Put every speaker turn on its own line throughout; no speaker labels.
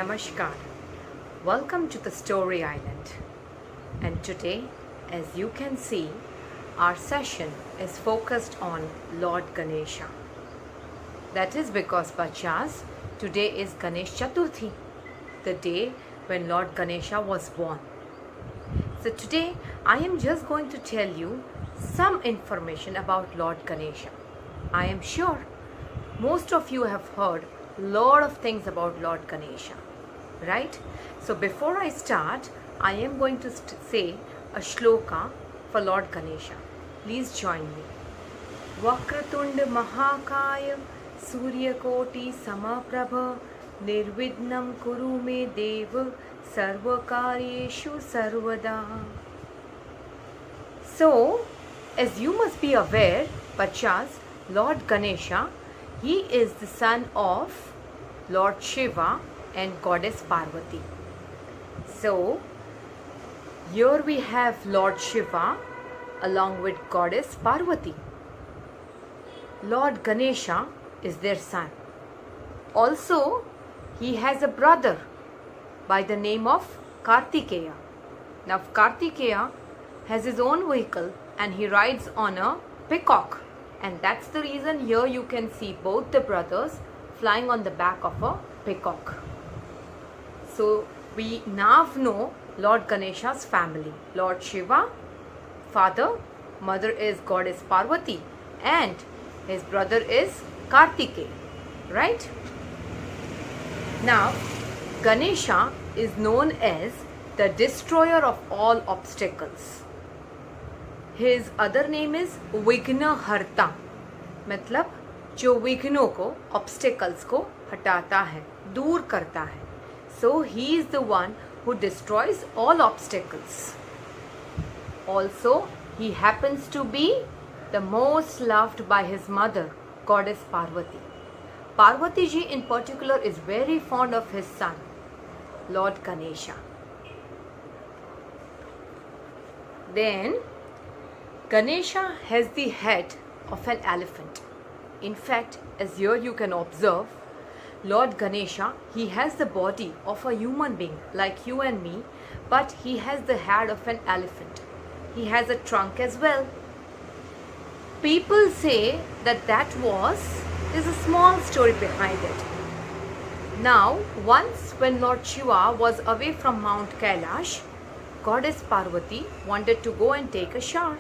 Namaskar. Welcome to the Story Island. And today, as you can see, our session is focused on Lord Ganesha. That is because, bachas, today is Ganesh Chaturthi, the day when Lord Ganesha was born. So today, I am just going to tell you some information about Lord Ganesha. I am sure most of you have heard a lot of things about Lord Ganesha, right? So before I start, I am going to say a shloka for Lord Ganesha. Please join me. Vakratunda Mahakaya Suryakoti Samaprabha Nirvidnam Kuru Me Deva Sarvakaryeshu Sarvada. So, as you must be aware, bachas, Lord Ganesha, he is the son of Lord Shiva and Goddess Parvati. So, here we have Lord Shiva along with Goddess Parvati. Lord Ganesha is their son. Also, he has a brother by the name of Kartikeya. Now, Kartikeya has his own vehicle and he rides on a peacock. And that's the reason here you can see both the brothers flying on the back of a peacock. So we now know Lord Ganesha's family. Lord Shiva, father, mother is Goddess Parvati, and his brother is Kartikeya, right? Now, Ganesha is known as the destroyer of all obstacles. His other name is Vigna Harta, मतलब जो विघ्नों को, obstacles को हटाता है, दूर करता है. So he is the one who destroys all obstacles. Also, he happens to be the most loved by his mother, Goddess Parvati. Parvati ji in particular is very fond of his son, Lord Ganesha. Then, Ganesha has the head of an elephant. In fact, as here you can observe, Lord Ganesha, he has the body of a human being like you and me, but he has the head of an elephant. He has a trunk as well. People say that there's a small story behind it. Now, once when Lord Shiva was away from Mount Kailash, Goddess Parvati wanted to go and take a shower.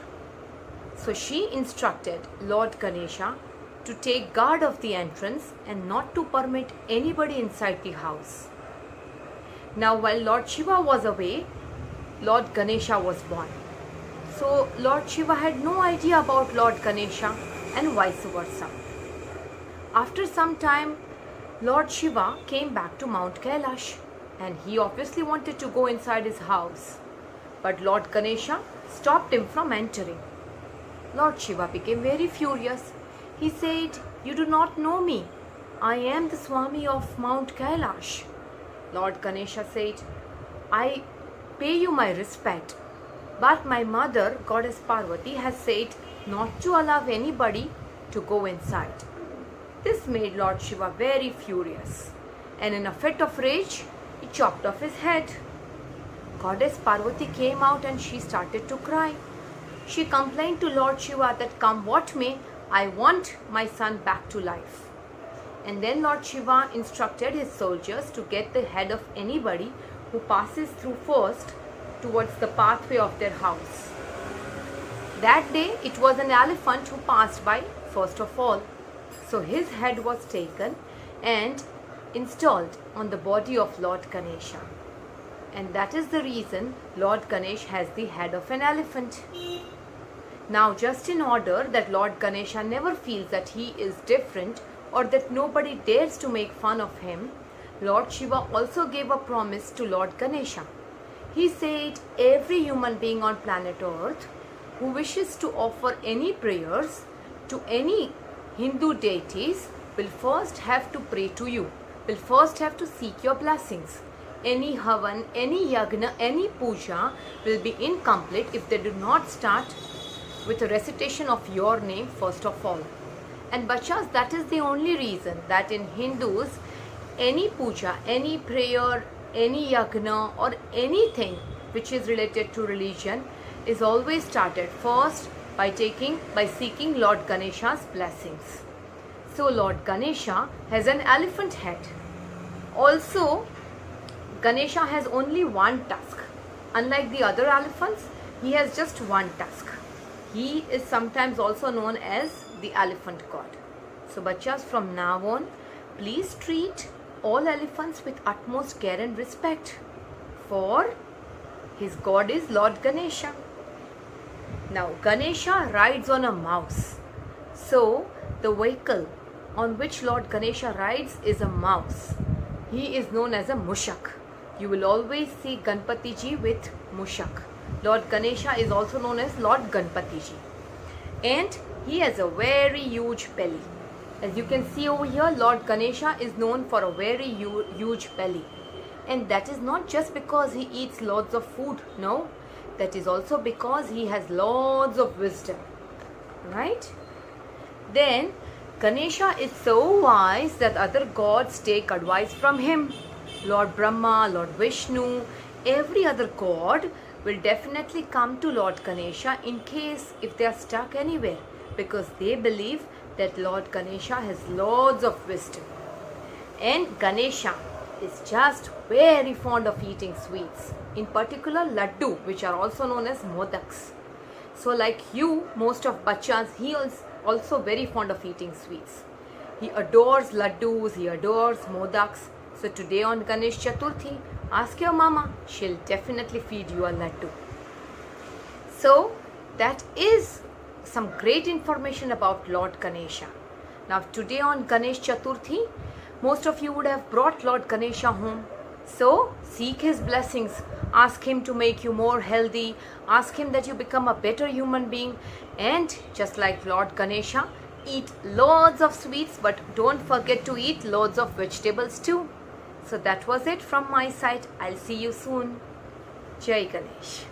So she instructed Lord Ganesha to take guard of the entrance and not to permit anybody inside the house. Now while Lord Shiva was away, Lord Ganesha was born. So Lord Shiva had no idea about Lord Ganesha and vice versa. After some time, Lord Shiva came back to Mount Kailash and he obviously wanted to go inside his house. But Lord Ganesha stopped him from entering. Lord Shiva became very furious. He said, "You do not know me. I am the Swami of Mount Kailash." Lord Ganesha said, "I pay you my respect, but my mother, Goddess Parvati, has said not to allow anybody to go inside." This made Lord Shiva very furious, and in a fit of rage, he chopped off his head. Goddess Parvati came out and she started to cry. She complained to Lord Shiva that come what may, I want my son back to life. And then Lord Shiva instructed his soldiers to get the head of anybody who passes through first towards the pathway of their house. That day it was an elephant who passed by first of all. So his head was taken and installed on the body of Lord Ganesha. And that is the reason Lord Ganesh has the head of an elephant. Now, just in order that Lord Ganesha never feels that he is different or that nobody dares to make fun of him, Lord Shiva also gave a promise to Lord Ganesha. He said every human being on planet Earth who wishes to offer any prayers to any Hindu deities will first have to pray to you, will first have to seek your blessings. Any havan, any yagna, any puja will be incomplete if they do not start with a recitation of your name first of all. And bachas, that is the only reason that in Hindus any puja, any prayer, any yagna or anything which is related to religion is always started first by seeking Lord Ganesha's blessings. So Lord Ganesha has an elephant head. Also, Ganesha has only one tusk. Unlike the other elephants, he has just one tusk. He is sometimes also known as the elephant god. So bachas, from now on, please treat all elephants with utmost care and respect, for his god is Lord Ganesha. Now Ganesha rides on a mouse. So the vehicle on which Lord Ganesha rides is a mouse. He is known as a Mushak. You will always see Ganpati ji with Mushak. Lord Ganesha is also known as Lord Ganpati ji. And he has a very huge belly. As you can see over here, Lord Ganesha is known for a very huge belly. And that is not just because he eats lots of food. No, that is also because he has lots of wisdom. Right? Then Ganesha is so wise that other gods take advice from him. Lord Brahma, Lord Vishnu, every other god will definitely come to Lord Ganesha in case if they are stuck anywhere, because they believe that Lord Ganesha has loads of wisdom. And Ganesha is just very fond of eating sweets, in particular laddu, which are also known as modaks. So like you, most of bachas, he is also very fond of eating sweets. He adores laddus, he adores modaks. So today on Ganesh Chaturthi, ask your mama, she'll definitely feed you a laddu. So that is some great information about Lord Ganesha. Now today on Ganesh Chaturthi, most of you would have brought Lord Ganesha home. So seek his blessings. Ask him to make you more healthy. Ask him that you become a better human being. And just like Lord Ganesha, eat loads of sweets, but don't forget to eat loads of vegetables too. So that was it from my side. I'll see you soon. Jai Ganesh.